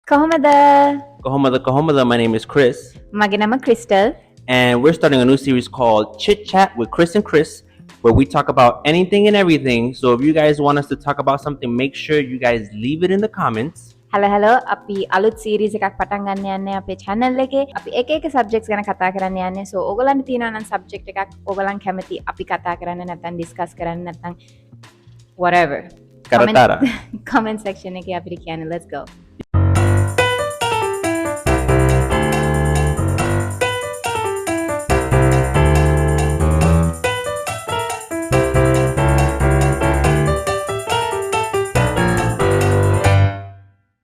Kahomada. My name is Chris. Mage nama Crystal. And we're starting a new series called Chit Chat with Chris and Chris, where we talk about anything and everything. So if you guys want us to talk about something, make sure you guys leave it in the comments. Hello අපි අලුත් series එකක් පටන් ගන්න යන්නේ අපේ channel එකේ. අපි එක subjects ගැන කතා කරන්න යන්නේ. So ඕගොල්ලන්ට තියෙනවා නම් subject එකක් ඕගොල්ලන් කැමති අපි කතා කරන්න නැත්නම් discuss කරන්න නැත්නම් whatever. Comment section එකේ අපිට කියන්න. Let's go.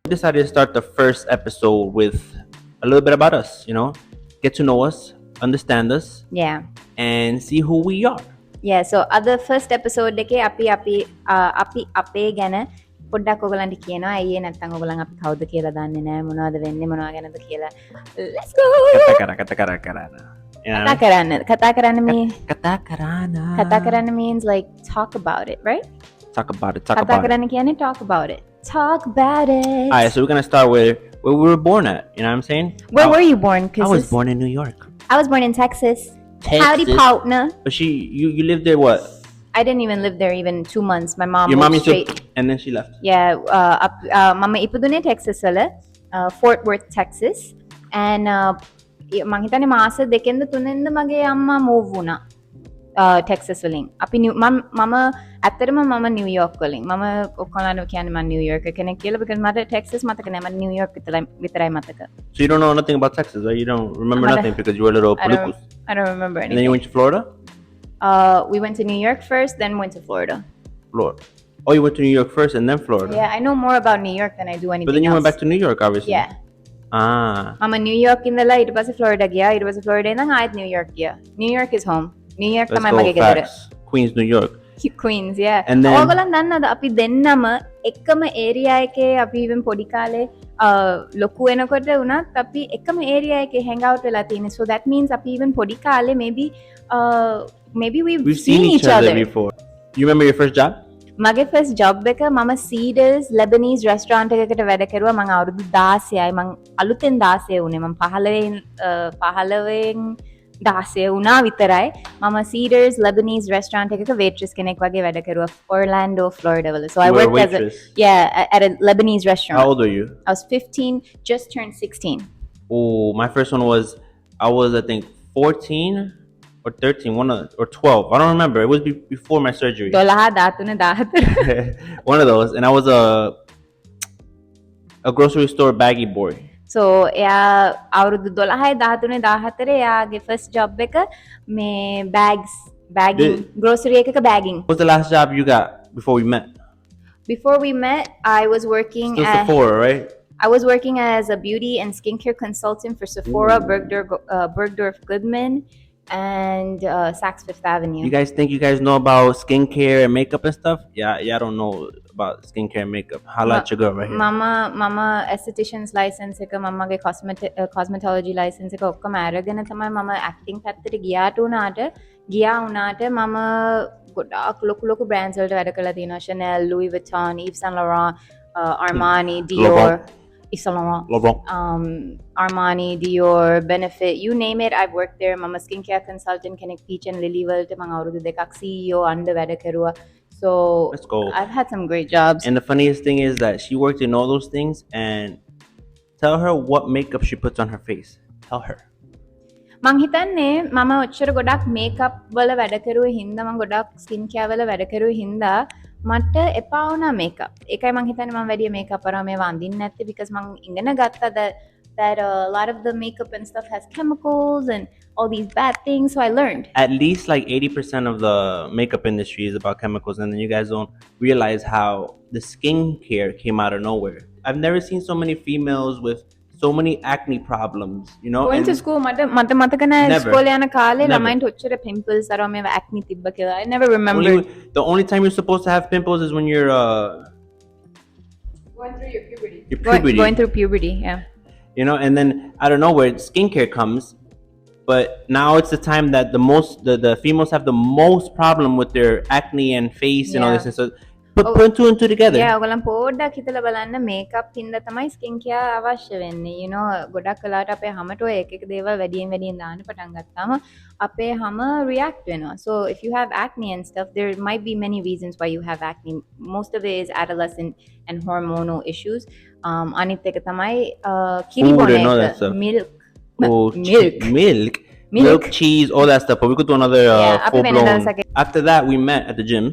Decided to start the first episode with a little bit about us, get to know us, understand us, and see who we are. Yeah, so other first episode එකේ අපි අපේ ගැන පොඩ්ඩක් ඔයගලන්ට කියනවා. අයියේ නැත්තම් ඔයගලන් අපි කවුද කියලා දන්නේ නැහැ, මොනවද වෙන්නේ, මොනවා ගැනද කියලා. Let's go. කතා කරන්න means like talk about it, right? Talk about it. කතා කරන්න කියන්නේ talk about it. Talk about it. All right, so we're going to start with where we were born at. You know what I'm saying? Where were you born? I was born in New York. I was born in Texas. Howdy, partner. But you lived there what? I didn't even live there even 2 months. My mom Your moved mom straight. And then she left. Yeah. Mama ඉපදුනේ Texas වල, Fort Worth, Texas. And මං හිතන්නේ මාස දෙකෙන්ද තුනෙන්ද මගේ අම්මා move වුණා. Texas වලින්. අපි මම ඇත්තටම මම නිව්යෝක් වලින්. මම ඔක්කොලන්ට කියන්නේ මම නිව්යෝක් කෙනෙක් කියලා because මට Texas මතක නෑ. මට නිව්යෝක් විතරයි මතක. So you don't know nothing about Texas, right? You don't remember nothing because you were a little pulukus. I don't remember anything. And then you went to Florida? We went to New York first, then went to Florida. Florida. Oh, you went to New York first and then Florida. Yeah, I know more about New York than I do anything But then you else. went back to New York, obviously. Yeah. මම New York ඉඳලා ඊට පස්සේ Florida ගියා. ඊට පස්සේ Florida ඉඳන් ආයෙත් New York ගියා. New York is home. New York තමයි මගේ ගෙදර. Queens, New York. Queens, yeah. And then ඕගොල්ලන් දන්නවද අපි දෙන්නම එකම area එකේ අපි even පොඩි කාලේ ලොකු වෙනකොට උනත් අපි එකම area එකේ hang out වෙලා තියෙන්නේ. So that means අපි even පොඩි කාලේ maybe we've seen each other before. You remember your first job? මගේ first job එක මම Cedars Lebanese restaurant එකකට වැඩ කරුවා. මම අවුරුදු 16යි. මම අලුතෙන් 16 වුණේ. මම 15න් 16 වුණා විතරයි. මම Cedars Lebanese restaurant එකක waitress කෙනෙක් වගේ වැඩ කරුවා Orlando, Florida වල. So I worked as at a Lebanese restaurant. How old were you? I was 15, just turned 16. Oh, my first one was I think 14 or 13, or 12. I don't remember. It was before my surgery. 12, 13, 14. One of those, and I was a grocery store baggy boy. So එයා අවුරුදු 12 13 14 එයාගේ first job එක මේ bagging grocery එකක bagging. What was the last job you got before we met? Before we met, I was working at Sephora, right? I was working as a beauty and skincare consultant for Sephora, Bergdorf Goodman, and Saks Fifth Avenue. You guys think you guys know about skincare and makeup and stuff? Yeah, I don't know about skincare and makeup. Holla at your girl right here. Mama esthetician's license එක මමගේ cosmetology license එක ඔක්කොම අරගෙන තමයි මම acting පැත්තට ගියා වුණාට මම ගොඩාක් ලොකු brands වලට වැඩ කරලා තියෙනවා. Chanel, Louis Vuitton, Yves Saint Laurent, Armani, Dior. Yves Saint Laurent, Armani, Dior, Benefit, you name it, I've worked there. Mama skincare consultant කෙනෙක් Peach and Lily වලට මම අවුරුදු 2ක් CEO under වැඩ කරුවා. So let's go. I've had some great jobs. And the funniest thing is that she worked in all those things. And tell her what makeup she puts on her face. Tell her. මං හිතන්නේ මම ඔච්චර ගොඩක් makeup වල වැඩ කරුවේ හින්දා මම ගොඩක් ස්කින් කෙයාර් වල වැඩ කරුවේ හින්දා මට එපා වුණා මේකප්. ඒකයි මං හිතන්නේ මම වැඩි මේකප් කරා මේව අඳින්න නැත්තේ because මං ඉගෙන ගත්තා that a lot of the makeup and stuff has chemicals and all these bad things, so I learned. At least like 80% of the makeup industry is about chemicals, and then you guys don't realize how the skincare came out of nowhere. I've never seen so many females with so many acne problems, Going to school මට මතක නැහැ ඉස්කෝලේ යන කාලේ ළමයින්ට ඔච්චර pimples අර මේව acne තිබ්බ කියලා. I never remember. The only time you're supposed to have pimples is when you're going through your puberty. Going through puberty, yeah. And then out of nowhere skincare comes, but now it's the time that the females have the most problem with their acne and face and all this, and so put two and two together. Yeah, ඔයගොල්ලන් පොඩ්ඩක් හිතලා බලන්න makeup හින්දා තමයි skin care අවශ්‍ය වෙන්නේ. You know, ගොඩක් වෙලාවට අපේ හැමට ඔය එක එක දේවල් වැඩියෙන් වැඩියෙන් දාන්න පටන් ගත්තාම අපේ හැම react වෙනවා. So if you have acne and stuff, there might be many reasons why you have acne. Most of it is adolescent and hormonal issues. අනිත් එක තමයි කිරි Food බොන and all එක, that stuff. milk. Oh, milk, cheese, all that stuff. But we could do another Yeah, full අපි blown. වෙනදා සැකේ- After that, we met at the gym.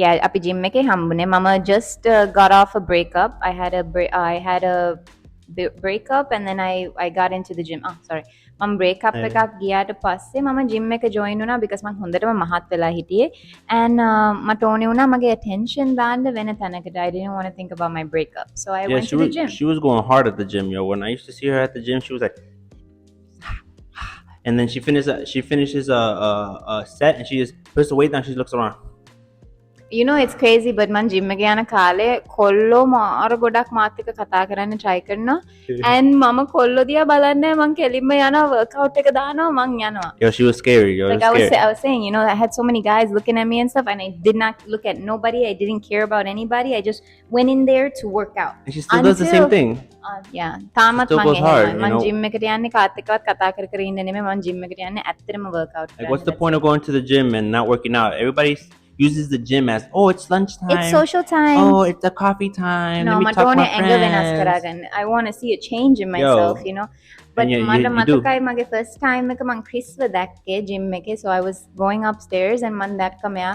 Yeah, අපි gym එකේ හම්බුනේ. මම just got off a breakup. I had a breakup and then I got into the gym. Sorry. මම breakup Yeah. එකක් ගියාට පස්සේ මම gym එක join වුණා because මම හොඳටම මහත් වෙලා හිටියේ. And මට ඕනේ වුණා මගේ attention දාන්න වෙන තැනකට. I didn't want to think about my breakup. So I went to the gym. She was going hard at the gym, yo. When I used to see her at the gym, she was like, and then she finishes a set and she just puts the weight down. She looks around. You know, it's crazy, but මං gym එක යන කාලේ කොල්ලෝ මාර ගොඩක් මාත් එක්ක කතා කරන්න try කරනවා. And මම කොල්ලෝ දිහා බලන්නේ මං කෙලින්ම යනවා workout එක දානවා මං යනවා. Yo, she was scary, yo. Like I was saying, you know, I had so many guys looking at me and stuff, and I did not look at nobody. I didn't care about anybody. I just went in there to work out. And she still does the same thing. Yeah. තාමත් Still මං goes hard, එහෙමයි. you මං know. gym එකට යන්නේ කාත් එක්කවත් කතා කර කර ඉන්න නෙමෙයි. මං gym එකට යන්නේ ඇත්තටම workout Like, what's the point of going to the gym and not working out? Everybody uses the gym as, oh, it's lunchtime. It's social time. Oh, it's a coffee time. No, Let me මට talk to ඕනේ my ඇඟ වෙනස් friends. කරගන්න. I want to see a change in myself, you know. But And you මට do. මතකයි මගේ first time එක මං ක්‍රිස්ව දැක්කේ gym එකේ. So I was going upstairs and මං දැක්ක මෙයා.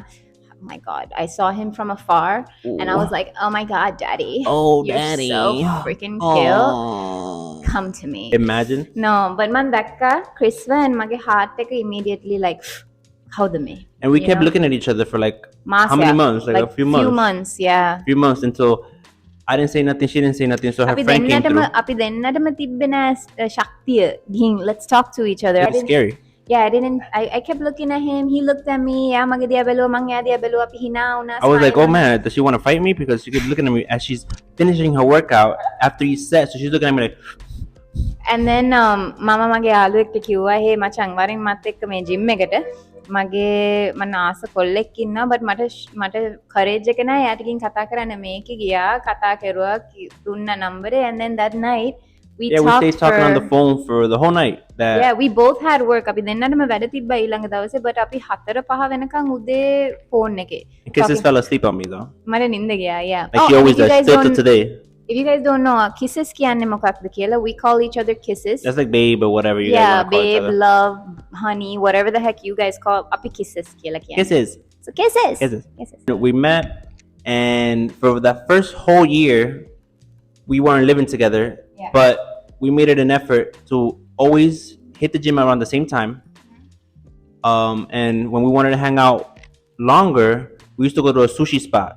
Oh my God, I saw him from afar and I was like, oh my God, daddy. Oh, You're daddy. so freaking cute. Oh. Come to me. Imagine. No, but man dakka Chriswa and mage heart එක immediately like how'd me. And we you kept know? looking at each other for like Maas, how many yeah. months? Like a few months. Few months, yeah. Few months until I didn't say nothing, she didn't say nothing, so her අපි friend came through. අපි දෙන්නටම තිබ්බෙන ශක්තිය ගිහින් let's talk to each other. It was scary. Yeah, I kept looking at him. He looked at me. යා මගේ දිහා බැලුවා මං එයා දිහා බැලුවා අපි hina වුණා. I was like, oh man, does she want to fight me? Because she kept looking at me as she's finishing her workout after each set. So she's looking at me like, And then මම මගේ යාළුවෙක්ට කිව්වා හේ මචං වරින් මත් එක්ක මේ gym එකට මගේ මම ආස කොල්ලෙක් ඉන්නවා but මට courage එක නැහැ එයාට ගිහින් කතා කරන්න මේකේ ගියා කතා කරුවා දුන්න නම්බරේ and then that night we stayed talking on the phone for the whole night. Yeah, we both had work. අපි දෙන්නටම වැඩ තිබ්බා ඊළඟ දවසේ but අපි 4-5 වෙනකන් උදේ phone එකේ. Kisses fell asleep on me though. මට නිින්ද ගියා. Yeah. Like she always does. Still to today. If you guys don't know, kisses කියන්නේ මොකක්ද කියලා, we call each other kisses. That's like babe or whatever you guys Yeah, want to call each babe, other. love, honey, whatever the heck you guys call. අපි kisses කියලා කියන්නේ. Kisses. So kisses. Kisses. We met, and for that first whole year, we weren't living together, Yeah. but we made it an effort to always hit the gym around the same time. And when we wanted to hang out longer, we used to go to a sushi spot.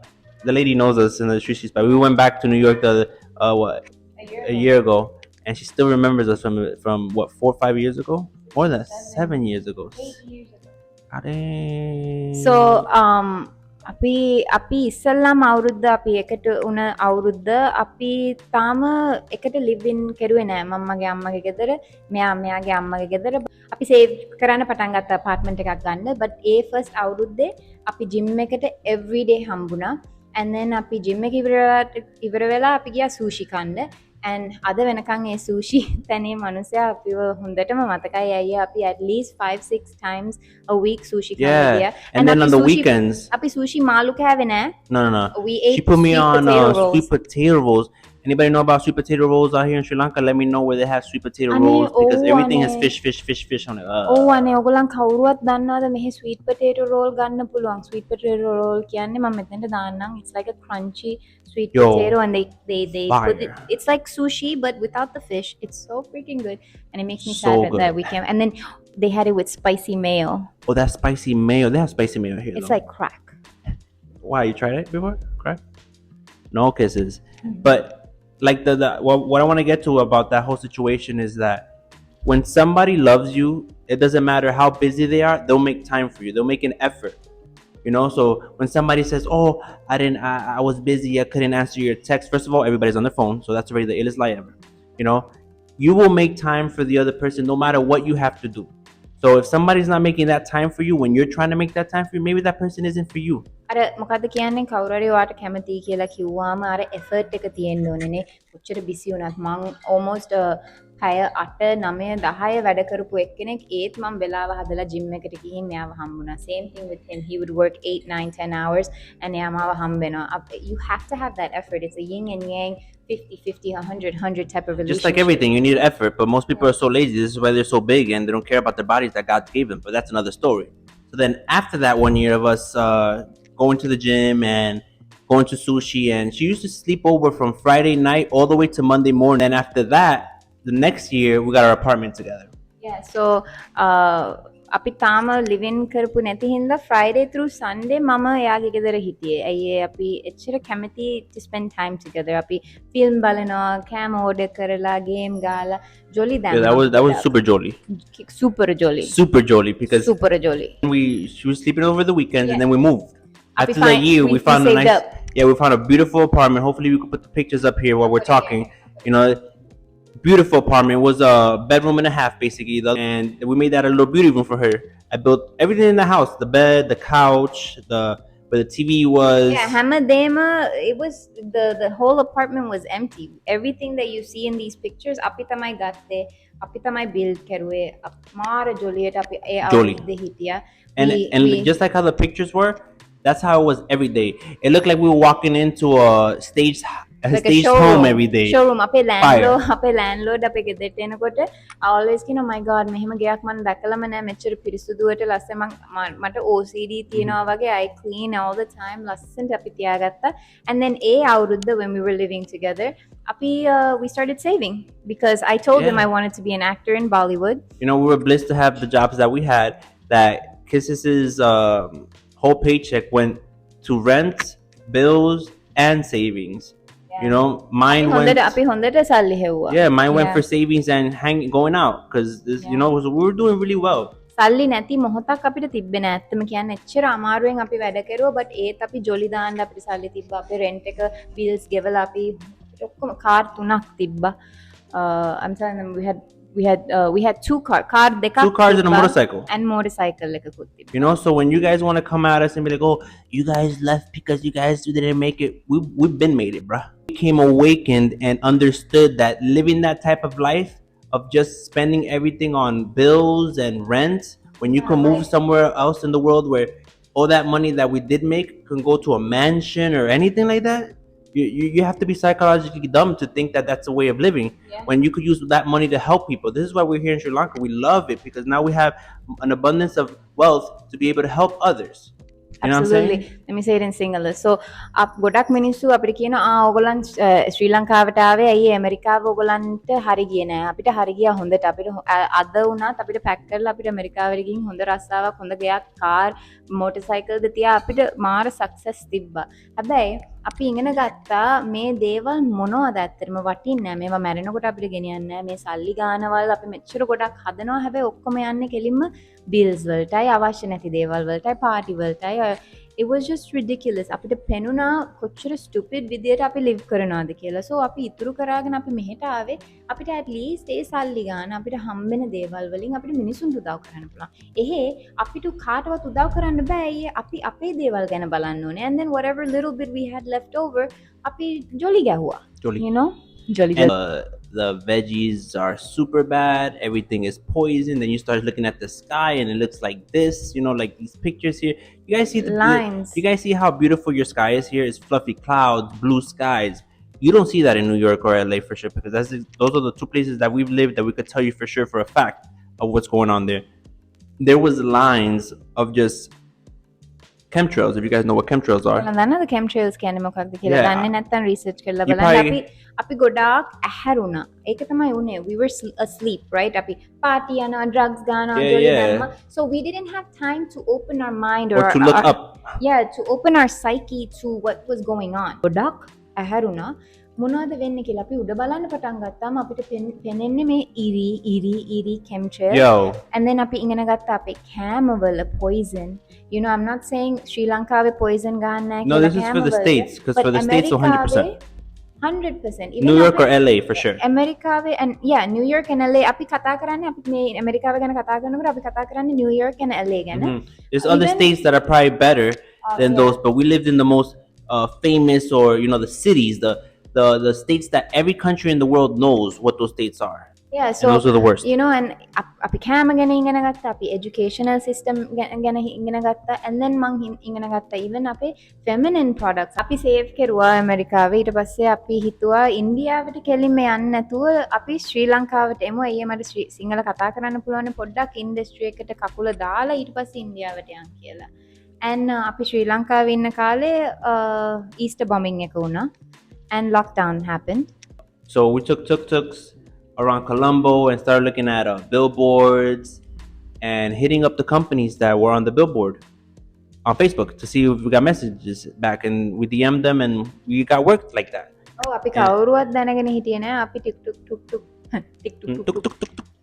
The lady knows us in the sushi spot. We went back to New York a year ago, and she still remembers us from what 4 or 5 years ago, more than 7 years ago. 8 years ago. Ade. So අපි ඉස්සල්ලාම අවුරුද්ද අපි එකට උන අවුරුද්ද අපි තාම එකට live in කරුවේ නෑ මම මගේ අම්මගේ ගෙදර මෙයා මෙයාගේ අම්මගේ ගෙදර අපි save කරන්න පටන් ගත්ත apartment එකක් ගන්න but ඒ first අවුරුද්දේ අපි gym එකට every day හම්බුණා and then අපි gym එක ඉවර වෙලා අපි ගියා sushi කන්න and අද වෙනකන් ඒ sushi තැනේ මනුස්සයා අපිව හොඳටම මතකයි අයියා අපි at least 5-6 times a week sushi කන්න Yeah. ගියා And then අපි on the sushi- weekends, අපි sushi මාළු කෑවේ නෑ no. we ate She put me sweet on potato rolls. sweet potato rolls. Anybody know about sweet potato rolls out here in Sri Lanka? Let me know where they have sweet potato Ane, rolls because everything has ane. fish on it. ඔව් අනේ ඔයගොල්ලන් කවුරුවත් දන්නවද මෙහි sweet potato roll ගන්න පුළුවන් sweet potato roll කියන්නේ මම මෙතනට දාන්නම් it's like a crunchy sweet Yo, potato and they put it, fire. it's like sushi but without the fish it's so freaking good and it makes me So sad good. that we came and then they had it with spicy mayo Oh, that spicy mayo. They have spicy mayo here. it's though. like crack Why, you tried it before? Correct? No kisses. But like what I want to get to about that whole situation is that when somebody loves you, it doesn't matter how busy they are, they'll make time for you. They'll make an effort. You know, so when somebody says, "Oh, I was busy, I couldn't answer your text." First of all, everybody's on their phone, so that's already the illest lie ever. You know, you will make time for the other person no matter what you have to do. So if somebody's not making that time for you when you're trying to make that time for you, maybe that person isn't for you. අර මොකද්ද කියන්නේ කවුරු හරි ඔයාට කැමතියි කියලා කිව්වාම අර effort එක තියෙන්න ඕනේනේ. කොච්චර බිසි වුණත් මං almost පැය 8 9 10 වැඩ කරපු එක්කෙනෙක් ඒත් මම වෙලාව හදලා ජිම් එකට ගිහින් එයාව හම්බුණා. Same thing with him. He would work 8 9 10 hours and එයා මාව හම්බෙනවා. You have to have that effort. It's a yin and yang 50 50 100 type of relationship. Just like everything, you need effort, but most people are so lazy. This is why they're so big and they don't care about their bodies that God gave them. But that's another story. So then after that 1 year of us going to the gym and going to sushi, and she used to sleep over from Friday night all the way to Monday morning. And after that, the next year we got our apartment together. Yeah, so අපි තාම living කරපු නැති හින්දා Friday through Sunday මම එයාගේ ගෙදර හිටියේ. අයියේ අපි එච්චර කැමති to spend time together. අපි ෆිල්ම් බලනවා, කෑම ඕඩර් කරලා, ගේම් ගාලා, ජොලි දැන්. Yeah, that was super jolly. Super jolly. Super jolly because super jolly. She was sleeping over the weekends and then we moved. After that year, we found a nice. Up. Yeah, we found a beautiful apartment. Hopefully, we could put the pictures up here while we're talking. You know, beautiful apartment. It was a bedroom and a half basically, and we made that a little beauty room for her. I built everything in the house: the bed, the couch, where the TV was. Yeah, hamadema. It was the whole apartment was empty. Everything that you see in these pictures, api tamai gatte, api tamai build karuwe. Mara joliyata api e avudde hitiya. And just like how the pictures were, that's how it was every day. It looked like we were walking into a staged home every day. Showroom. අපේ landlord අපේ ගෙදරට එනකොට I always කියනවා my god මෙහෙම ගෙයක් මම දැකලම නැහැ මෙච්චර පිරිසුදුවට ලස්සන මට OCD තියෙනවා වගේ I clean all the time ලස්සනට අපි තියාගත්තා. And then අවුරුද්ද when we were living together අපි we started saving because I told him I wanted to be an actor in Bollywood. You know, we were blessed to have the jobs that we had, that Chris's whole paycheck went to rent, bills and savings. You know, mine went. Yeah, mine went for savings and going out because you know we were doing really well. සල්ලි නැති මොහොතක් අපිට තිබ්බේ නෑ. ඇත්තම කියන්නේ එච්චර අමාරුවෙන් අපි වැඩ කරුවා but ඒත් අපි ජොලි දාන්න අපිට සල්ලි තිබ්බා. අපේ rent එක bills ගෙවලා අපි ඔක්කොම කාර් 3ක් තිබ්බා. I'm telling them we had two cars දෙකක් 2 cars and a motorcycle. And motorcycle එකකුත් තිබ්බා. You know, so when you guys want to come at us and be like, "Oh, you guys left because you guys didn't make it." We've been made it, bruh. We came awakened and understood that living that type of life of just spending everything on bills and rent, when you can move somewhere else in the world where all that money that we did make can go to a mansion or anything like that, you have to be psychologically dumb to think that that's a way of living when you could use that money to help people. This is why we're here in Sri Lanka. We love it because now we have an abundance of wealth to be able to help others. You know Absolutely. what I'm saying? Let me say it in Sinhala. So ගොඩක් මිනිස්සු අපිට කියන ඕගොල්ලන් ශ්‍රී ලංකාවට ආවේ ඇයි ඇමරිකාව ඕගොල්ලන්ට හරි ගියේ නෑ අපිට හරි ගියා හොඳට අපිට අද වුණත් අපිට පැක් කරලා අපිට ඇමරිකාවට ගිහින් හොඳ රස්සාවක් හොඳ ගයක් කාර් මොටර්සයිකල් ද තියා අපිට මාර සක්සස් තිබ්බා. හැබැයි අපි ඉගෙන ගත්තා මේ දේවල් මොනවද ඇත්තටම වටින්නේ නැහැ මේවා මැරෙනකොට අපිට ගෙනියන්නේ නැහැ මේ සල්ලි ගානවල අපි මෙච්චර ගොඩක් හදනවා හැබැයි ඔක්කොම යන්නේ කෙලින්ම bills වලටයි අවශ්‍ය නැති දේවල් වලටයි party වලටයි it was just ridiculous අපිට පෙනුණා කොච්චර stupid විදියට අපි live කරනවාද කියලා so අපි ඉතුරු කරාගෙන අපි මෙහෙට ආවේ අපිට at least ඒ සල්ලි ගාන අපිට හම්බෙන දේවල් වලින් අපිට මිනිසුන්ට උදව් කරන්න පුළුවන් එහෙ අපිට කාටවත් උදව් කරන්න බෑ අපි අපේ දේවල් ගැන බලන්න ඕනේ and then whatever little bit we had left over අපි ජොලි ගැහුවා you know jolly and the veggies are super bad, everything is poison, then you start looking at the sky and it looks like this, you know, like these pictures here. You guys see the lines, you guys see how beautiful your sky is here? It's fluffy clouds, blue skies. You don't see that in New York or LA for sure because those are the two places that we've lived that we could tell you for sure for a fact of what's going on there. There was lines of just chemtrails, if you guys know what chemtrails are. දන්නවද chemtrails කියන්නේ මොකක්ද කියලා දන්නේ නැත්නම් research කරලා බලන්න අපි ගොඩාක් ඇහැරුණා ඒක තමයි උනේ we were asleep right අපි party යනවා drugs ගන්නවා ජොලි ගන්නවා so we didn't have time to open our mind or to look up to open our psyche to what was going on ගොඩාක් ඇහැරුණා මොනවද වෙන්නේ කියලා අපි උඩ බලන්න පටන් ගත්තාම අපිට පෙනෙන්නේ මේ ඉරි chemtrail and then අපි ඉගෙන ගත්තා අපේ කෑමවල poison you know I'm not saying Sri Lanka poison ගන්න නැහැ no this is for the states because for the states 100% Even New York or LA for sure America and yeah New York and LA අපි කතා කරන්නේ අපි මේ ඇමරිකාව ගැන කතා කරනකොට අපි කතා කරන්නේ New York and LA ගැන there's other states that are probably better than those. But we lived in the most famous, or the cities, the states that every country in the world knows what those states are. Yeah, And so those are the worst. and අපි කෑම ගැන ඉගෙන ගත්තා, අපි educational system ගැන ඉගෙන ගත්තා, and then මං ඉගෙන ගත්තා even අපේ feminine products අපි save කෙරුවා ඇමරිකාවේ. ඊට පස්සේ අපි හිතුවා ඉන්දියාවට කෙලින්ම යන්න නැතුව අපි ශ්‍රී ලංකාවට එමු. අයියේ මට සිංහල කතා කරන්න පුළුවන් පොඩ්ඩක් ඉන්ඩස්ට්‍රි එකට කකුල දාලා ඊට පස්සේ ඉන්දියාවට යන්න කියලා. and අපි ශ්‍රී ලංකාවේ ඉන්න කාලේ Easter bombing එක වුණා and lockdown happened. So we took around Colombo and started looking at billboards and hitting up the companies that were on the billboard on Facebook to see if we got messages back, and we DM'd them and we got work like that. අපි කවුරුවත් දැනගෙන හිටියේ නෑ අපි ටික්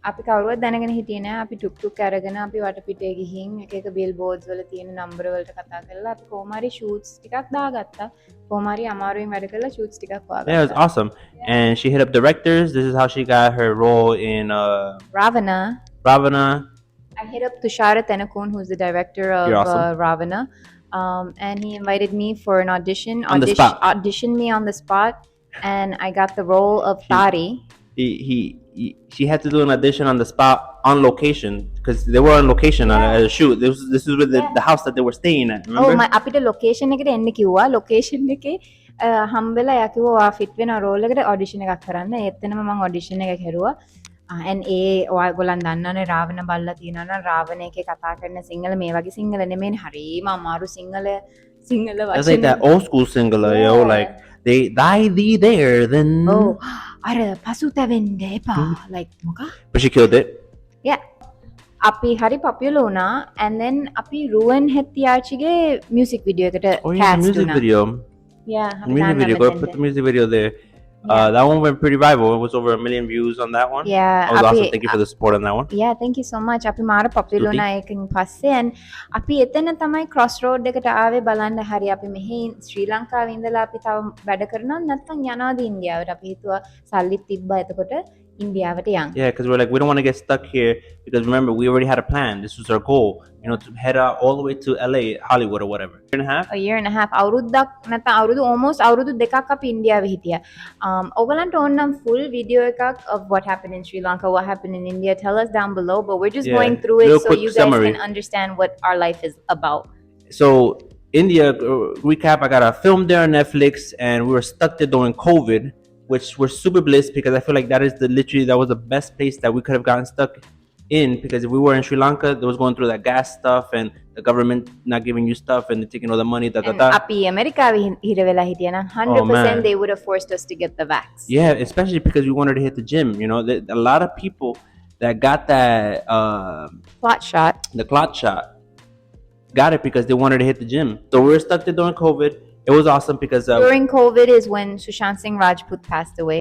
අපි කවුරුවත් දැනගෙන හිටියේ නෑ අපි ටුක් අරගෙන අපි වටපිටේ ගිහින් එක බිල් බෝඩ්ස් වල තියෙන නම්බර වලට කතා කරලා අපි කොහොම හරි ෂූට්ස් ටිකක් දාගත්තා. කොහොම හරි අමාරුවෙන් වැඩ කරලා ෂූට්ස් ටිකක් හොයාගත්තා. Yeah, it was awesome. And she hit up directors. This is how she got her role in Ravana. I hit up Tushara Tenakun, who's the director of awesome. Ravana. And he invited me for an audition. Auditioned me on the spot, and I got the role of Tari. She had to do an audition on the spot, on location, because they were on location at a shoot. This is with the house that they were staying at. Remember? Oh, අපිට location එකට එන්න කිව්වා. Location එකේ හම්බෙලා යා කිව්වා ඔයා fit වෙන role එකට audition එකක් කරන්න. එතනම මම audition එකක් කරුවා. and ඔයගොල්ලන් දන්නවනේ රාවණ බල්ලා තියෙනවා නම් රාවණ එකේ කතා කරන සිංහල මේ වගේ සිංහල නෙමෙයි හරිම අමාරු සිංහල වචන. It's like that old school Sinhala, like they die thee there then. Oh, අර පසුතැවෙන්න එපා. like මොකක්? But she killed it. Yeah. අපි හරි popular වුණා, and then අපි රුවන් හෙත්තිආච්චිගේ music video එකට cast music වුණා. video. Yeah, music video. Go put the music video there. That one went pretty viral. It was over 1 million views on that one. Yeah, that was awesome. Thank you for the support on that one. Yeah, thank you so much. අපි මාර popular වුණා ඒකෙන් පස්සේ, and අපි එතන තමයි crossroad එකට ආවේ බලන්න. හරි අපි මෙහි ශ්‍රී ලංකාවේ ඉඳලා අපි තව වැඩ කරනවා නැත්නම් යනවාද ඉන්දියාවට. අපි හිතුවා සල්ලිත් තිබ්බා එතකොට ඉන්දියාවට යන්න. Yeah, because we're like, we don't want to get stuck here, because remember, we already had a plan. This was our goal, to head out all the way to LA, Hollywood or whatever. A year and a half. අවුරුද්දක් නැත්නම් almost අවුරුදු දෙකක් අපි ඉන්දියාවේ හිටියා. ඔයගලන්ට ඕනනම් full video එකක් of what happened in Sri Lanka, what happened in India, tell us down below, but we're just going through it so you guys can understand what our life is about. So India, recap, I got a film there on Netflix, and we were stuck there during COVID, which we're super blessed, because I feel like that was the best place that we could have gotten stuck in, because if we were in Sri Lanka, they was going through that gas stuff and the government not giving you stuff and they're taking all the money. අපි ඇමරිකාවේ හිර වෙලා හිටියා නම් 100% they would have forced us to get the vax. Yeah, especially because we wanted to hit the gym. A lot of people that got that clot shot, the clot shot, got it because they wanted to hit the gym. So we were stuck there during COVID. It was awesome because during COVID is when Sushant Singh Rajput passed away.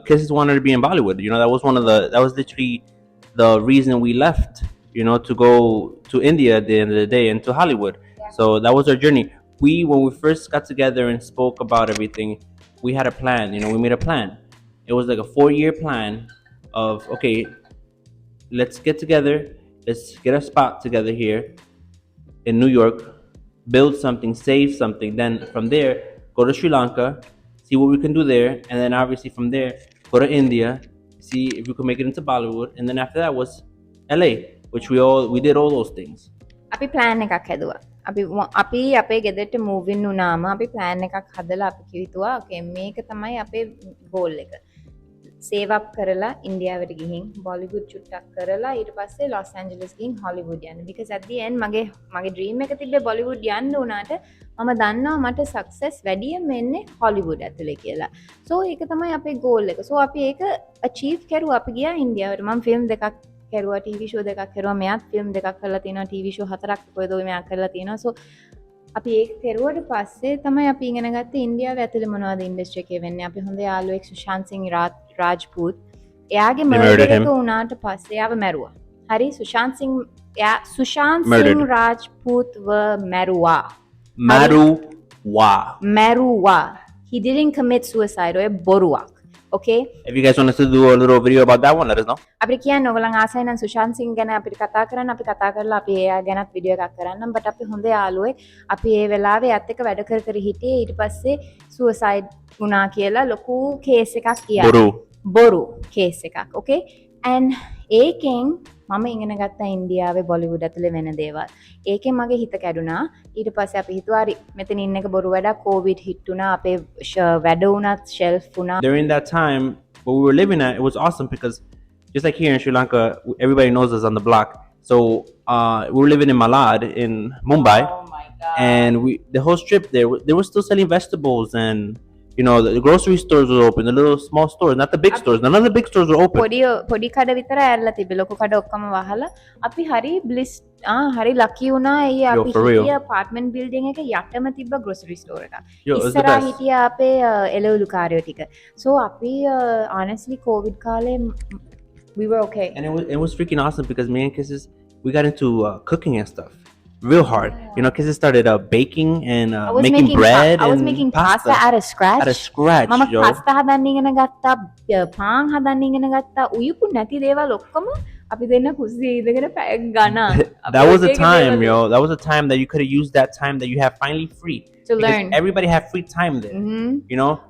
Kids wanted to be in Bollywood. That was literally the reason we left. To go to India at the end of the day and to Hollywood. Yeah. So that was our journey. When we first got together and spoke about everything, we had a plan. We made a plan. It was like a 4-year plan of, okay, let's get together. Let's get a spot together here in New York. Build something, save something. Then from there, go to Sri Lanka, see what we can do there, and then obviously from there, go to India, see if we could make it into Bollywood, and then after that was LA, which we did all those things. අපි plan එකක් හැදුවා. අපි අපේ ගෙදරට move in වුණාම අපි plan එකක් හදලා අපි කිව්වා okay මේක තමයි අපේ goal එක. save up කරලා ඉන්දියාවට ගිහින් Bollywood චුට්ටක් කරලා ඊට පස්සේ Los Angeles ගිහින් Hollywood යන්න. because at the end මගේ dream එක තිබ්බේ Bollywood යන්න උනාට මම දන්නවා මට success වැඩියෙන් එන්නේ Hollywood ඇතුලේ කියලා. so ඒක තමයි අපේ goal එක. so අපි ඒක achieve කරුවා. අපි ගියා ඉන්දියාවට. මම film දෙකක් කරුවා, TV show දෙකක් කරුවා. මෙයාත් film දෙකක් කරලා තියෙනවා, TV show 4ක් කොහෙද මෙයා කරලා තියෙනවා. so අපි ඒක කරුවට පස්සේ තමයි අපි ඉගෙන ගත්තේ ඉන්දියාවේ ඇතුලේ මොනවද ඉන්ඩස්ට්‍රි එකේ වෙන්නේ. අපි හොඳ යාළුවෙක් සුශාන්ත් සිං රාජ්පූත් එයාගේ මර්ඩර් එක වුණාට පස්සේ එයාව මැරුවා. හරි සුශාන්ත් සිං රාජ්පූත්ව මැරුවා. He didn't commit suicide. ඔය බොරුවක්. okay. If you guys want us to do a little video about that one, let us know. අපිට කියන්න ඔයගොල්ලන් ආසයි නම් සුශාන්ත් සිං ගැන අපිට කතා කරන්න අපි කතා කරලා අපි එයා ගැනත් වීඩියෝ එකක් කරන්නම් බට් අපි හොඳ යාළුවෙක් අපි ඒ වෙලාවේ යත් එක්ක වැඩ කර කර හිටියේ ඊට පස්සේ සුවසයිඩ් වුණා කියලා ලොකු කේස් එකක් කියා බොරු කේස් එකක් okay and ඒකෙන් මම ඉගෙන ගත්තා ඉන්දියාවේ බොලිවුඩ් ඇතුලේ වෙන දේවල් ඒකෙන් මගේ හිත කැඩුනා ඊට පස්සේ අපි හිතුවා හරි මෙතන ඉන්න එක බොරු වැඩක් කොවිඩ් හිට් වුණා අපේ වැඩ වුණත් ෂෙල්ෆ් වුණා. During that time where we were living at, it was awesome because just like here in Sri Lanka, everybody knows us on the block. So we were living in Malad in Mumbai. Oh my God. And the whole strip there, they were still selling vegetables and the grocery stores were open, the little small stores, not the big stores. None of the big stores were open. පොඩි කඩ විතර ඇරලා තිබ්බේ ලොකු කඩ ඔක්කොම වහලා අපි හරි බ්ලිස් හරි ලකි වුණා ඒ අපි හිටිය apartment building එක යටම තිබ්බ grocery store එකක් ඉස්සරහා හිටියා අපේ එළවලු කාර්යෝ ටික so අපි honestly covid කාලේ we were okay and it was freaking awesome because me and Kisses we got into cooking and stuff real hard. Kisses started baking and making bread. I was making pasta out of scratch. Mama pasta හදන්න ඉගෙන ගත්තා, පාන් හදන්න ඉගෙන ගත්තා. උයුපු නැති දේවල් ඔක්කොම අපි දෙන්න කුස්සියේ ඉඳගෙන පැයක් ගණන්. That was a time, yo. That was a time that you could have used that time that you have finally free. To learn. Everybody had free time then.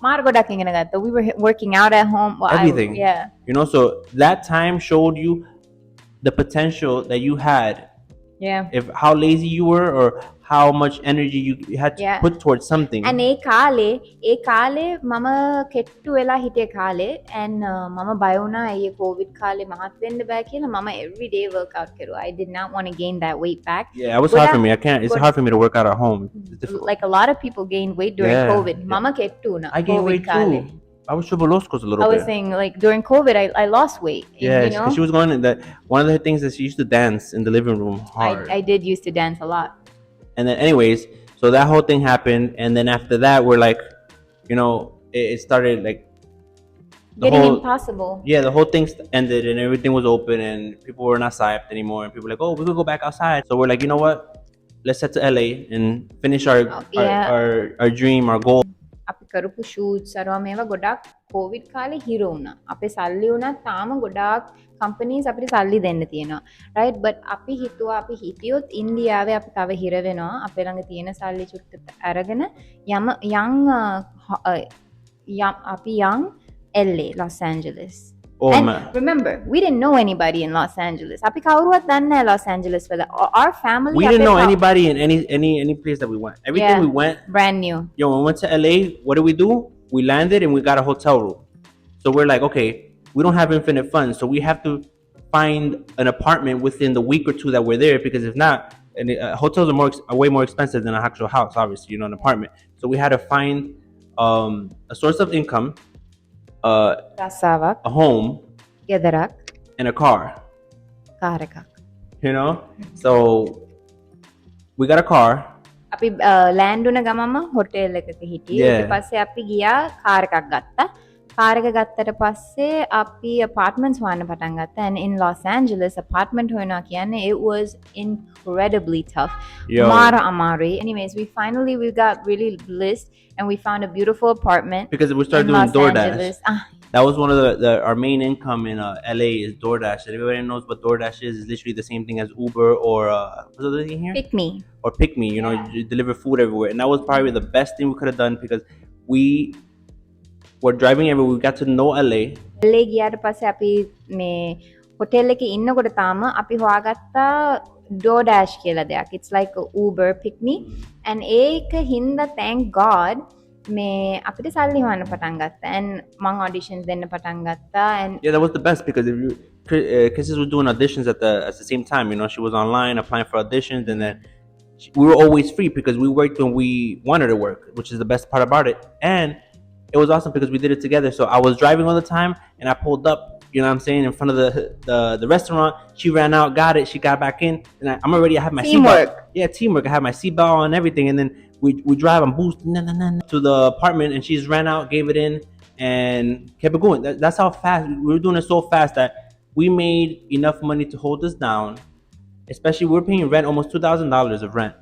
මාර ගොඩක් ඉගෙන ගත්තා. We were working out at home. Everything. So that time showed you the potential that you had. Yeah. If how lazy you were or how much energy you had to put towards something. And ඒ කාලේ මම කෙට්ටු වෙලා හිටිය කාලේ and මම බය වුණා ඒ COVID කාලේ මහත් වෙන්න බෑ කියලා මම every day workout කරුවා. I did not want to gain that weight back. Yeah, it was hard for me. It's hard for me to work out at home. Like a lot of people gained weight during COVID. මම කෙට්ටු වුණා. I gained weight too. I was triple lost a little bit. I was saying like during COVID I lost weight. Yeah, because she was going that one of the things that she used to dance in the living room hard. I did used to dance a lot. And then anyways, so that whole thing happened and then after that we're like, it started like getting impossible. Yeah, the whole thing ended and everything was open and people were not psyched anymore and people were like, oh, we could go back outside. So we're like, you know what? Let's head to LA and finish our dream, our goal. අපි කරපු shoots අරවා මේවා ගොඩක් Covid කාලේ හිර වුණා. අපේ සල්ලි වුණත් තාම ගොඩාක් කම්පනීස් අපිට සල්ලි දෙන්න තියෙනවා. right but අපි හිතුවා අපි හිටියොත් ඉන්දියාවේ අපි තව හිර වෙනවා. අපේ ළඟ තියෙන සල්ලි චුට්ට අරගෙන අපි LA Los Angeles. Oh, and man. Remember, we didn't know anybody in Los Angeles. අපි කවුරුවත් දන්නේ නැහැ Los Angeles වල. Our family we didn't know anybody in any place that we went. Everything we went brand new. When we went to LA, what did? We landed and we got a hotel room. So we're like, okay, we don't have infinite funds, so we have to find an apartment within the week or two that we're there because if not, and hotels are way more expensive than an actual house, obviously, an apartment. So we had to find a source of income. A home, and a car. So we got a car. අපි land වුණ ගමම hotel එකක හිටියේ. ඊට පස්සේ අපි ගියා car එකක් ගත්තා. කාර් එක ගත්තට පස්සේ අපි apartments හොයන්න පටන් ගත්තා. And in Los Angeles apartment හොයනවා කියන්නේ it was incredibly tough. මාර අමාරුයි. Anyways, we got really blessed and we found a beautiful apartment because we started doing DoorDash. That was one of our main income in LA is DoorDash. And everybody knows what DoorDash is literally the same thing as Uber or what's the other thing here? Pick Me. You deliver food everywhere. And that was probably the best thing we could have done because we were driving everywhere. We got to know LA. LA ගියාට පස්සේ අපි මේ hotel එකේ ඉන්නකොට තාම අපි හොයාගත්තා DoorDash කියලා දෙයක්. It's like a Uber Pick Me. And ඒක හින්දා thank God මේ අපිට සල්ලි හොයන්න පටන් ගත්තා and මං auditions දෙන්න පටන් ගත්තා and yeah, that was the best because if you Kisses was doing auditions at the same time. She was online applying for auditions and then we were always free because we worked when we wanted to work, which is the best part about it. And it was awesome because we did it together. So I was driving all the time and I pulled up, in front of the restaurant. She ran out, got it, she got back in, and I have my teamwork. Yeah, teamwork. I have my seatbelt on and everything, and then we drive, I'm boosting to the apartment, and she's ran out, gave it in, and kept it going. That's how fast we were doing it, so fast that we made enough money to hold us down. Especially we were paying rent, almost $2,000 of rent.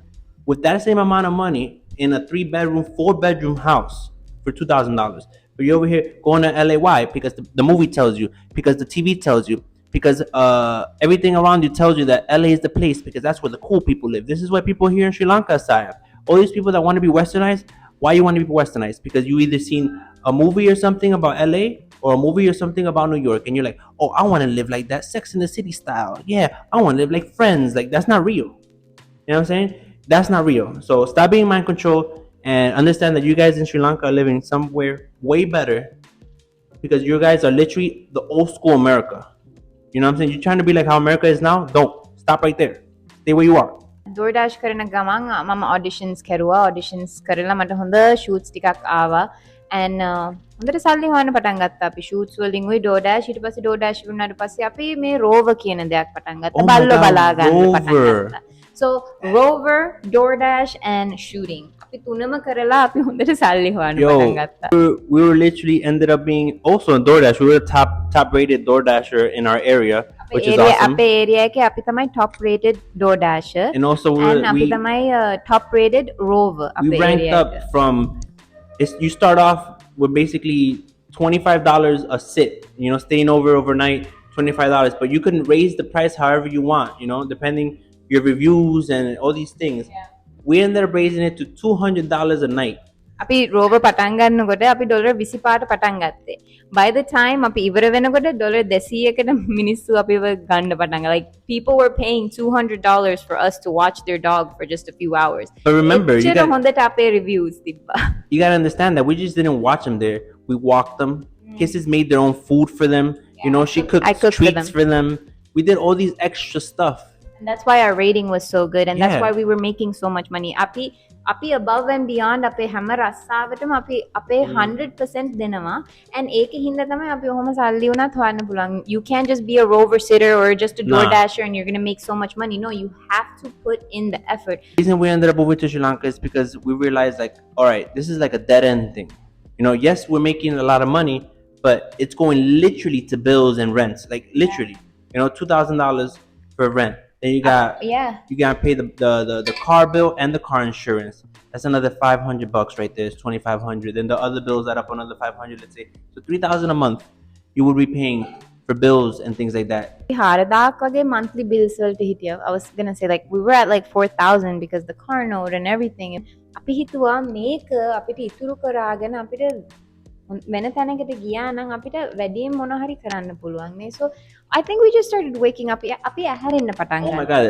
With that same amount of money in a 3-bedroom, 4-bedroom house for $2,000, But you're over here going to LA. Why? Because the movie tells you, because the TV tells you, because everything around you tells you that LA is the place, because that's where the cool people live. This is why people here in Sri Lanka side. All these people that want to be westernized, why you want to be westernized? Because you either seen a movie or something about LA or a movie or something about New York, and you're like, oh, I want to live like that Sex in the City style. Yeah, I want to live like Friends. Like, that's not real. You know what I'm saying? That's not real. So stop being mind control and understand that you guys in Sri Lanka are living somewhere way better, because you guys are literally the old school America. You know what I'm saying? You're trying to be like how America is now. Don't stop right there. Stay where you are. DoorDash කරන ගමන් මම auditions කරුවා. auditions කරලා මට හොඳ shoots ටිකක් ආවා. and හොඳට සල්ලි හොයන්න පටන් ගත්තා අපි shoots වලින් උයි DoorDash ඊට පස්සේ DoorDash වුණාට පස්සේ අපි මේ Rover කියන දෙයක් පටන් ගත්තා. Oh my බල්ලෝ God, බලා ගන්න පටන් Rover. ගත්තා. so Rover, DoorDash and shooting. අපි තුනම කරලා අපි හොඳට සල්ලි හොයන්න පටන් ගත්තා. We were literally ended up being also in DoorDash. We were a top rated DoorDasher in our area, which is awesome. අපේ area එකේ අපි තමයි top rated DoorDasher. And also and අපි තමයි top rated Rover. We ranked up from you start off with basically $25 a sit, you know, staying overnight, $25, but you can raise the price however you want, you know, depending your reviews and all these things. Yeah. We ended up raising it to $200 a night. අපි Rover පටන් ගන්නකොට අපි dollar 25ට පටන් ගත්තේ. by the time අපි ඉවර වෙනකොට dollar 200කට මිනිස්සු අපිව ගන්න පටන් ගත්තා. like people were paying $200 for us to watch their dog for just a few hours. But remember, you හොඳට අපේ reviews තිබ්බා. You got to understand that we just didn't watch them there. We walked them. Kisses made their own food for them. You know, she cooked treats for them. We did all these extra stuff. And that's why our rating was so good, and that's Yeah. why we were making so much money. අපි above and beyond අපේ හැම රස්සාවටම අපි අපේ 100% දෙනවා, and ඒකේ හින්දා තමයි අපි ඔහොම සල්ලි උනත් හොයන්න පුළුවන්. You can't just be a Rover sitter or just a DoorDasher and you're going to make so much money. No, you have to put in the effort. The reason we ended up moving to Sri Lanka is because we realized, like, all right, this is like a dead end thing. You know, yes, we're making a lot of money, but it's going literally to bills and rents. Like, literally, you know, $2,000 for rent. Then you got you gotta pay the car bill and the car insurance. That's another $500 right there. It's $2,500. Then the other bills add up another $500. Let's say so $3,000 a month. You would be paying for bills and things like that. 4,000 වගේ monthly bills වලට හිටියා. I was gonna say like we were at like 4,000 because the car note and everything. අපි හිතුවා මේක අපිට ඉතුරු කරාගෙන අපිට වෙන තැනකට ගියා නම් අපිට වැඩියෙන් මොන හරි කරන්න පුළුවන් නේ. So I think we just started waking up. අපි ඇහැරෙන්න පටන් Oh my God,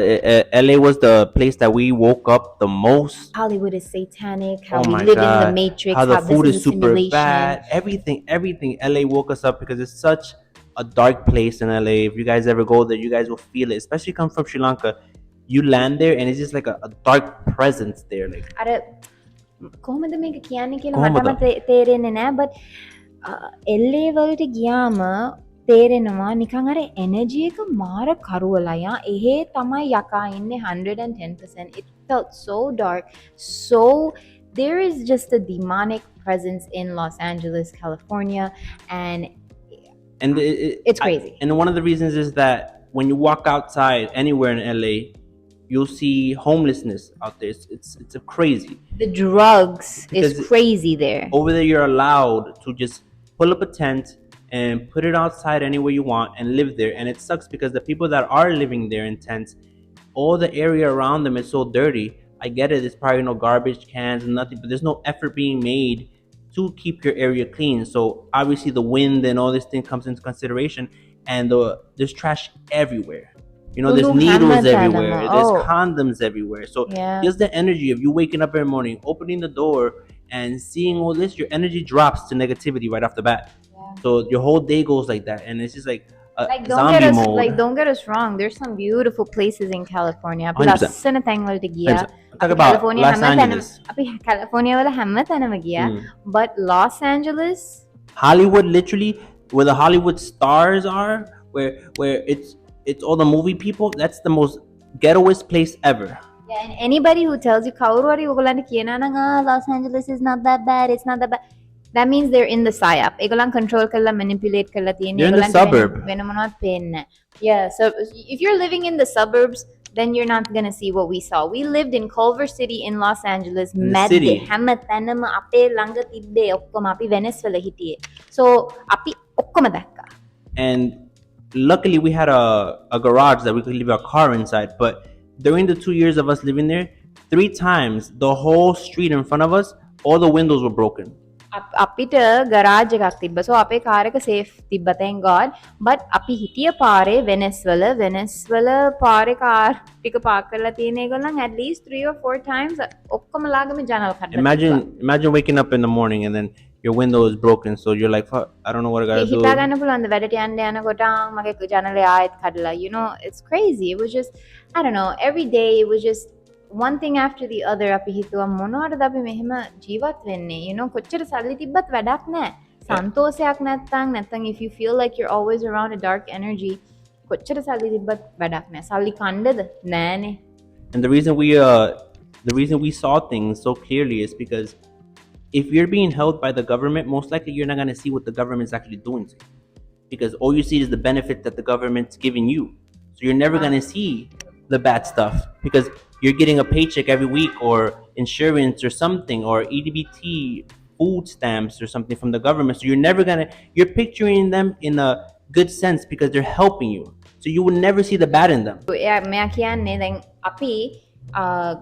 LA was the place that we woke up the most. Hollywood is satanic. How we live in the Matrix. How the food is super simulation. bad. Everything. LA woke us up because it's such a dark place in LA. If you guys ever go there, you guys will feel it. Especially come from Sri Lanka, you land there and it's just like a dark presence there. Like, කොහොමද මේක කියන්නේ කියලා මටම තේරෙන්නේ නැහැ. but LA වලට ගියාම තේරෙනවා නිකන් අර එනර්ජි එක මාර කරුවලා යා. එහෙ තමයි යකා ඉන්නේ 110%. It felt so dark. So there is just a demonic presence in Los Angeles, California, and it's crazy. And one of the reasons is that when you walk outside anywhere in LA, you'll see homelessness out there. It's crazy. The drugs is crazy there. Over there, you're allowed to just pull up a tent and put it outside anywhere you want and live there. And it sucks because the people that are living there in tents, all the area around them is so dirty. I get it. There's probably no garbage cans and nothing, but there's no effort being made to keep your area clean. So obviously the wind and all this thing comes into consideration, and there's trash everywhere. You know, there's needles everywhere. There's condoms everywhere. So just the energy of you waking up every morning, opening the door and seeing all this, your energy drops to negativity right off the bat. So your whole day goes like that, and it's just like zombie mode. Like, don't get us wrong. There's some beautiful places in California. අපි ලස්සන තැන් වලට ගියා. Talk about Los Angeles. අපි California වල හැම තැනම ගියා. But Los Angeles, Hollywood, literally where the Hollywood stars are, where it's all the movie people. That's the most ghettoest place ever. Yeah, and anybody who tells you කවුරු හරි ඔයගොල්ලන්ට කියනවා නම් Los Angeles is not that bad, it's not that bad, that means they're in the psyop. ඒගොල්ලන් control කරලා manipulate කරලා තියෙන්නේ. You're in the suburb. වෙන මොනවත් පේන්නේ නැහැ. Yeah, so if you're living in the suburbs, then you're not gonna see what we saw. We lived in Culver City in Los Angeles. In the මැද්දේ city. හැම තැනම අපේ ළඟ තිබ්බේ ඔක්කොම අපි වෙනස් වෙලා හිටියේ. So අපි ඔක්කොම දැක්කා. And luckily we had a garage that we could leave our car inside, but during the 2 years of us living there, 3 times the whole street in front of us, all the windows were broken. අපිට garage එකක් තිබ්බ. So අපේ car එක safe තිබ්බ, thank God. But අපි හිටිය පාරේ වෙනස්වල පාරේ කාර් ටික පාක් කරලා තියෙන ඒගොල්ලන් at least 3 or 4 times ඔක්කොම ලාගම ජනල් කඩලා. Imagine waking up in the morning and then your window is broken, so you're like, fuck, I don't know what I gotta do. හිතා ගන්න පුළුවන් වැඩට යන්න යනකොට මගේ ජනලේ ආයෙත් කඩලා. You know, it's crazy. It was just, I don't know, every day it was just one thing after the other. අපි හිතුවා මොනවටද අපි මෙහෙම ජීවත් වෙන්නේ? You know, කොච්චර සල්ලි තිබ්බත් වැඩක් නැහැ. සන්තෝෂයක් නැත්තම් if you feel like you're always around a dark energy, කොච්චර සල්ලි තිබ්බත් වැඩක් නැහැ. සල්ලි කණ්ඩද? නෑනේ. And the reason we saw things so clearly is because if you're being held by the government, most likely you're not going to see what the government's actually doing to you, because all you see is the benefit that the government's giving you. So you're never going to see the bad stuff because you're getting a paycheck every week, or insurance or something, or EDBT, food stamps or something from the government. So you're picturing them in a good sense because they're helping you. So you will never see the bad in them. මෙයා කියන්නේ දැන් අපි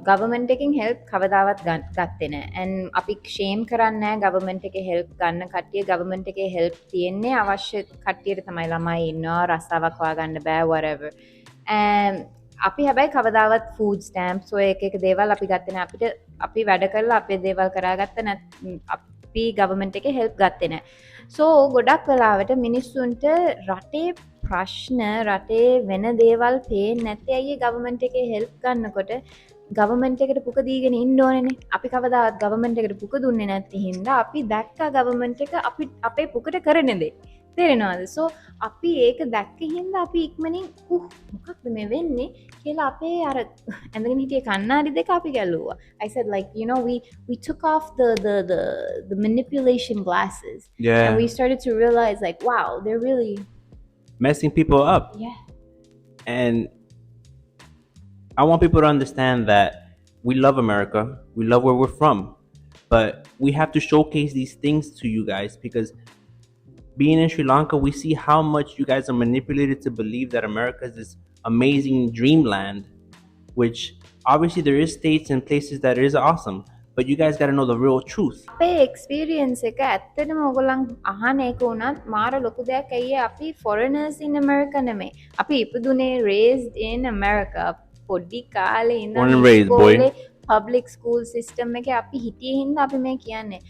government එකෙන් help කවදාවත් ගත්තේ නැහැ. And අපි shame කරන්නේ නැහැ government එකේ help ගන්න කට්ටිය. government එකේ help තියෙන්නේ අවශ්‍ය කට්ටියට තමයි. ළමයි ඉන්නවා, රස්සාවක් හොයාගන්න බෑ, whatever. And අපි හැබැයි කවදාවත් food stamps ඔය එක දේවල් අපි ගත්තේ නැහැ. අපි වැඩ කරලා අපේ දේවල් කරාගත්ත අපි government එකේ help ගත්තේ නැහැ. So ගොඩක් වෙලාවට මිනිස්සුන්ට රටේ ප්‍රශ්න, රටේ වෙන දේවල් පේන්නේ නැත්තේ ඇයි government එකේ help ගන්නකොට government එකට පුක දීගෙන ඉන්න ඕනේනේ. අපි කවදාවත් government එකට පුක දුන්නේ නැති හින්දා අපි දැක්කා government එක අපේ පුකට කරන දේ. තේරෙනවද? So අපි ඒක දැක්ක හින්දා අපි ඉක්මනින් මොකක්ද මේ වෙන්නේ කියලා අපේ අර ඇඳගෙන හිටිය කණ්ණාඩි දෙක අපි ගැලුවා. I said, like, you know, we took off the manipulation glasses. Yeah. And we started to realize, like, wow, they're really messing people up. Yeah. And I want people to understand that we love America. We love where we're from. But we have to showcase these things to you guys because being in Sri Lanka, we see how much you guys are manipulated to believe that America is this amazing dreamland, which obviously there is states and places that is awesome, but you guys got to know the real truth. අපේ experience එක ඇත්තටම ඔයගොල්ලන් අහන එක උනත් මාර ලොකු දෙයක්. ඇයි අපි foreigners in America නෙමෙයි. අපි ඉපදුනේ raised in America. පොඩි කාලේ Born and raised, boy. public school system එකේ අපි හිටියේ හින්දා අපි මේ කියන්නේ.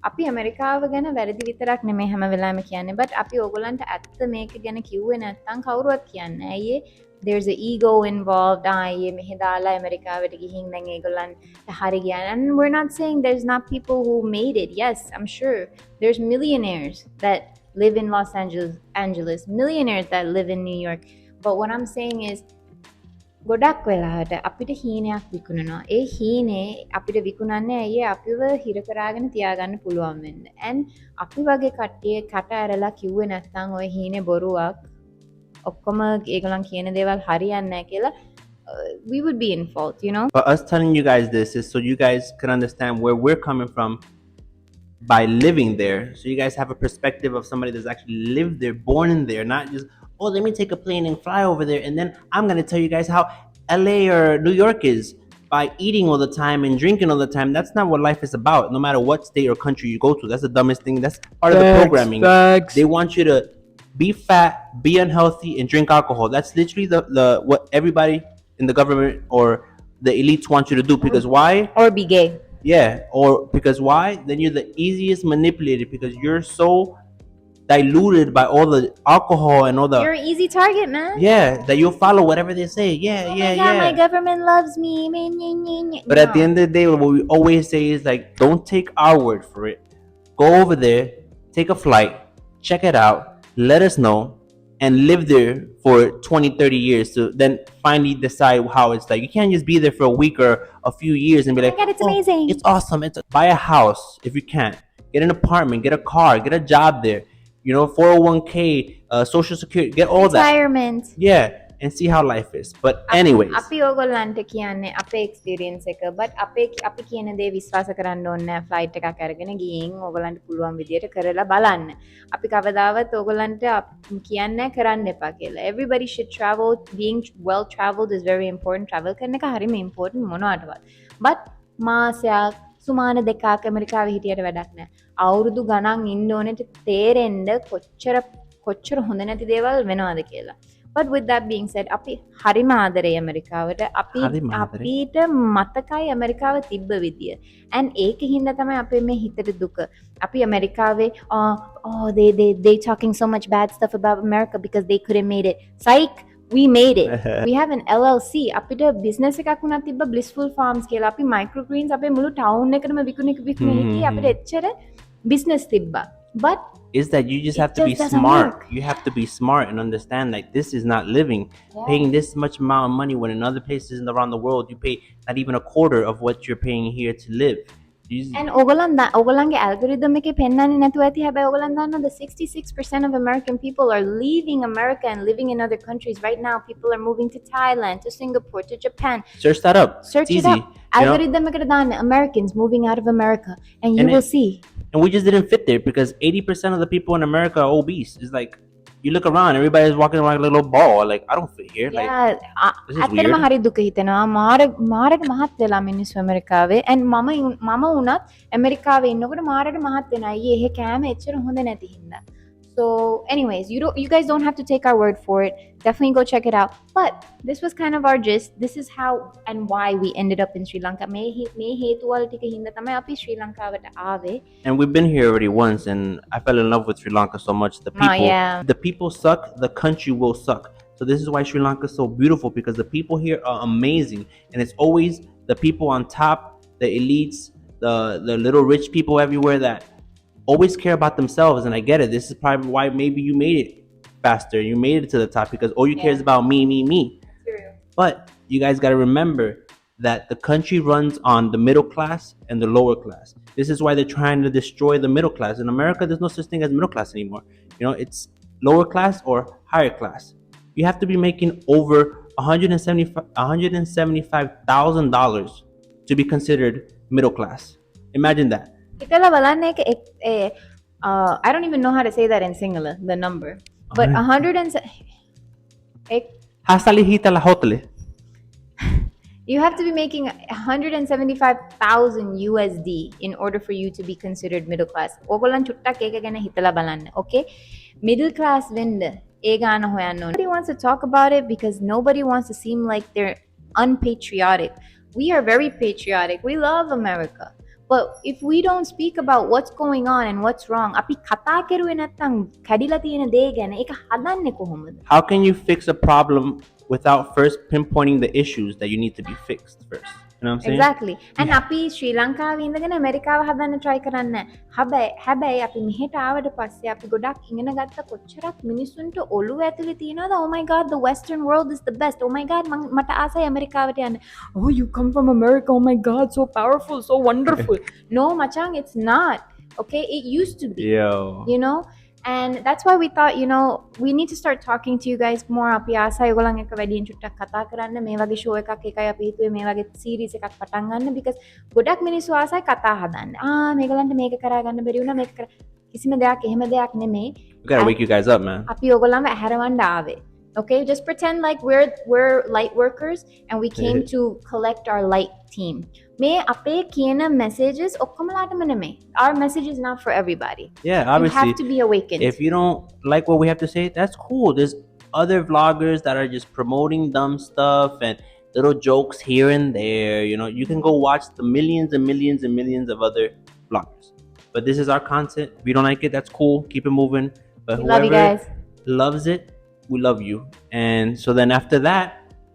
අපි ඇමරිකාව ගැන වැරදි විතරක් නෙමෙයි හැම වෙලාවෙම කියන්නේ. but අපි ඕගොල්ලන්ට ඇත්ත මේක ගැන කිව්වේ නැත්නම් කවුරුවත් කියන්නේ නැහැ. අයියේ there's an ego involved. අයියේ මෙහෙ දාලා ඇමරිකාවට ගිහින් දැන් ඒගොල්ලන්ට හරි ගියා. And we're not saying there's not people who made it. Yes, I'm sure there's millionaires that live in Los Angeles, millionaires that live in New York. But what I'm saying is ගොඩක් වෙලාවට අපිට හීනයක් විකුණනවා. ඒ හීනේ අපිට විකුණන්නේ ඇයි අපිව හිර කරාගෙන තියාගන්න පුළුවන් වෙන්න. And අපි වගේ කට්ටිය කට ඇරලා කිව්වේ නැත්නම් ওই හීනේ බොරුවක්, ඔක්කොම ඒගොල්ලන් කියන දේවල් හරියන්නේ නැහැ කියලා, we would be in fault, you know. But us telling you guys this is so you guys can understand where we're coming from by living there. So you guys have a perspective of somebody that's actually lived there, born in there, not just, oh, let me take a plane and fly over there and then I'm going to tell you guys how LA or New York is by eating all the time and drinking all the time. That's not what life is about, no matter what state or country you go to. That's the dumbest thing. That's part of the programming. They want you to be fat, be unhealthy, and drink alcohol. That's literally the what everybody in the government or the elites want you to do. Because why? Or be gay. Yeah, or because why? Then you're the easiest manipulated because you're so diluted by all the alcohol and all the. You're an easy target, man. Yeah, that you'll follow whatever they say. Yeah, oh yeah, my God, yeah. My government loves me. But at the end of the day, what we always say is like, don't take our word for it. Go over there, take a flight, check it out, let us know, and live there for 20, 30 years to then finally decide how it's like. You can't just be there for a week or a few years and be like, oh my God, it's amazing. It's awesome. Buy a house if you can. Get an apartment, get a car, get a job there. You know, 401k, Social Security, get all Retirement. that. Yeah. and see how life is. But anyways, අපි ඕගොල්ලන්ට කියන්නේ අපේ experience එක but අපි කියන දේ විශ්වාස කරන්න ඕනේ නැහැ ෆ්ලයිට් එකක් අරගෙන ගිහින් ඕගොල්ලන්ට පුළුවන් විදියට කරලා බලන්න. අපි කවදාවත් ඕගොල්ලන්ට කියන්නේ කරන්න එපා කියලා. Everybody should travel. Being well traveled is very important. travel කරන එක හරිම important මොනවටවත්. but මාසයක් සුමාන දෙකක් ඇමරිකාවේ හිටියට වැඩක් නැහැ. අවුරුදු ගණන් ඉන්න ඕනෙට තේරෙන්න කොච්චර හොඳ නැති දේවල් වෙනවද කියලා. But with that being said, අපි හරිම ආදරේ ඇමරිකාවට. අපිට මතකයි ඇමරිකාව තිබ්බ විදිය. and ඒක හින්දා තමයි අපේ මේ හිතට දුක. අපි ඇමරිකාවේ they talking so much bad stuff about America because they couldn't made it. Psych, we made it. We have an LLC. අපිට business එකක් වුණා තිබ්බ blissful farms කියලා. අපි microgreens අපේ මුළු town එකටම විකුණේ හිටියේ. අපිට එච්චර business තිබ්බා. But is that you just have to be smart. You have to be smart and understand like this is not living. Paying this much amount of money when in other places around the world you pay not even a quarter of what you're paying here to live. And ඕගොල්ලන්ගේ algorithm එකේ පෙන්නන්නේ නැතුව ඇති. හැබැයි ඕගොල්ලන් දන්නවද 66% of American people are leaving America and living in other countries right now. People are moving to Thailand, to Singapore, to Japan. Search that up. Search it up. Algorithm එකට දාන්න Americans moving out of America and you will see. And we just didn't fit there because 80% of the people in America are obese. It's like you look around, everybody's walking around like a little ball. Like I don't fit here. Like this is weird. හරි දුක හිතෙනවා. මාරට මහත් වෙලා මිනිස්සු ඇමරිකාවේ. and මම උනත් ඇමරිකාවේ ඉන්නකොට මාරට මහත් වෙනවා. අයියේ එහෙ කෑම එච්චර හොඳ නැති හින්දා. So anyways, you guys don't have to take our word for it. Definitely go check it out. But this was kind of our gist. This is how and why we ended up in Sri Lanka. මේ හේතුවල ටික හින්දා තමයි අපි ශ්‍රී ලංකාවට ආවේ. And we've been here already once and I fell in love with Sri Lanka so much. The people suck, the country will suck. So this is why Sri Lanka is so beautiful because the people here are amazing and it's always the people on top, the elites, the little rich people everywhere that always care about themselves. And I get it. This is probably why maybe you made it faster. You made it to the top because all you care is about me. But you guys got to remember that the country runs on the middle class and the lower class. This is why they're trying to destroy the middle class. In America, there's no such thing as middle class anymore. You know, it's lower class or higher class. You have to be making over $175,000 to be considered middle class. Imagine that. හිතලා බලන්න එක I don't even know how to say that in Sinhala, the number. But 100 you have to be making 175,000 USD in order for you to be considered middle class. ඕගොල්ලන් චුට්ටක් ඒක ගැන හිතලා බලන්න. Okay? Middle class වෙන්න ඒ ගාන හොයන්න ඕනේ. Nobody wants to talk about it because nobody wants to seem like they're unpatriotic. We are very patriotic. We love America. But if we don't speak about what's going on and what's wrong, අපි කතා කරුවේ නැත්නම් කැඩිලා තියෙන දේ ගැන ඒක හදන්නේ කොහොමද? How can you fix a problem without first pinpointing the issues that you need to be fixed first? You know what I'm saying? Exactly. And අපි ශ්‍රී ලංකාවේ ඉඳගෙන ඇමරිකාව හදන්න try කරන්නේ නැහැ. හැබැයි අපි මෙහෙට ආවට පස්සේ අපි ගොඩක් ඉගෙන ගත්ත කොච්චරක් මිනිස්සුන්ට ඔළුව ඇතුලේ තියනවාද? Oh my god, the western world is the best. Oh my god, මට ආසයි ඇමරිකාවට යන්න. Oh, you come from America. Oh my god, so powerful, so wonderful. No, machang, it's not. Okay, it used to be. You know? And that's why we thought, we need to start talking to you guys more. අපි ආසයි ඔයගොල්ලන් එක්ක වැඩියෙන් චුට්ටක් කතා කරන්න. මේ වගේ show එකක් එකයි අපි හිතුවේ මේ වගේ series එකක් පටන් ගන්න because ගොඩක් මිනිස්සු ආසයි කතා හදන්න. මේගොල්ලන්ට මේක කරා ගන්න බැරි වුණා මේක කරා. කිසිම දෙයක් එහෙම දෙයක් නෙමෙයි. We gotta wake you guys up, man. අපි ඔයගොල්ලන්ව ඇහැරවන්න ආවේ. Okay, just pretend like we're light workers and we came to collect our light team. මේ අපේ කියන messages ඔක්කොමලාටම නෙමෙයි. Our message is not for everybody. Yeah, obviously. You have to be awakened. If you don't like what we have to say, that's cool. There's other vloggers that are just promoting dumb stuff and little jokes here and there. You can go watch the millions and millions and millions of other vloggers. But this is our content. If you don't like it, that's cool. Keep it moving. But we love you guys. Loves it, we love you. And so then after that,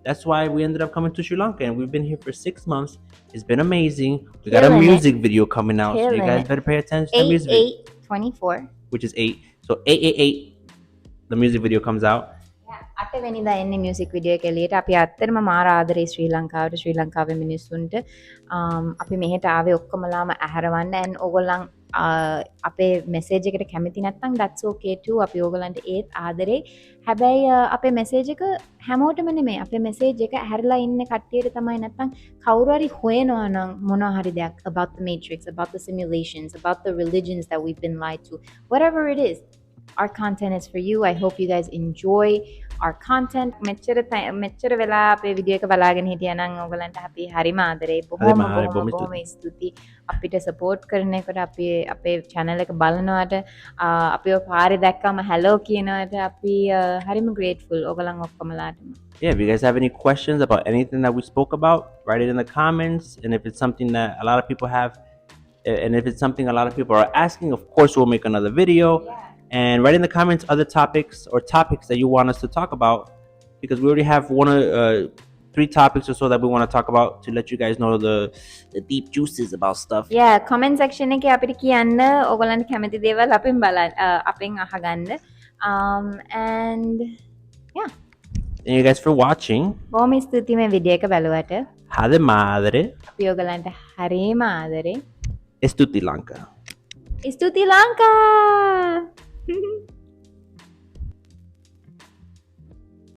that's why we ended up coming to Sri Lanka and we've been here for 6 months. It's been amazing. We got a music video coming out. So you guys better pay attention to the music video. 8/8/24. Which is 8. So 8/8/8 the music video comes out. අටවෙනිදා එන්නේ music video එක එළියට. අපි ඇත්තටම මාර ආදරේ ශ්‍රී ලංකාවට, ශ්‍රී ලංකාවේ මිනිස්සුන්ට. අපි මෙහෙට ආවේ ඔක්කොමලාම ඇහැරවන්න and ඕගොල්ලන් අපේ මෙසේජ් එකට කැමති නැත්නම් that's okay too. අපි ඕගොල්ලන්ට ඒත් ආදරේ. හැබැයි අපේ මෙසේජ් එක හැමෝටම නෙමෙයි අපේ මෙසේජ් එක ඇහැරලා ඉන්න කට්ටියට තමයි නැත්තම් කවුරු හරි හොයනවා නම් මොනවා හරි දෙයක් about the matrix, about the simulations, about the religions that we've been lied to, whatever it is. Our content is for you. I hope you guys enjoy our content. මෙච්චර වෙලා අපේ වීඩියෝ එක බලාගෙන හිටියා නම් ඔයගලන්ට අපි හරිම ආදරේ. බොහොම බොහොම ස්තුතියි අපිට සපෝට් කරන එකට අපේ channel එක බලනවාට අපිව පාරේ දැක්කම hello කියනවාට අපි හරිම grateful ඔයගලන් ඔක්කොමලාටම. Yeah, if you guys have any questions about anything that we spoke about, write it in the comments. And if it's something that a lot of people have, and if it's something a lot of people are asking, of course we'll make another video. And write in the comments other topics or topics that you want us to talk about, because we already have 3 topics or so that we want to talk about to let you guys know the deep juices about stuff. Yeah, comment section එකේ අපිට කියන්න ඔයගලන්ට කැමති දේවල් අපෙන් අහගන්න. And yeah. Thank you guys for watching. බොහොම ස්තුතියි මේ වීඩියෝ එක බලුවට. Hade madre. අපි ඔයගලන්ට හරිම ආදරේ. Estuti Lanka. ස්තුතියි ලංකා.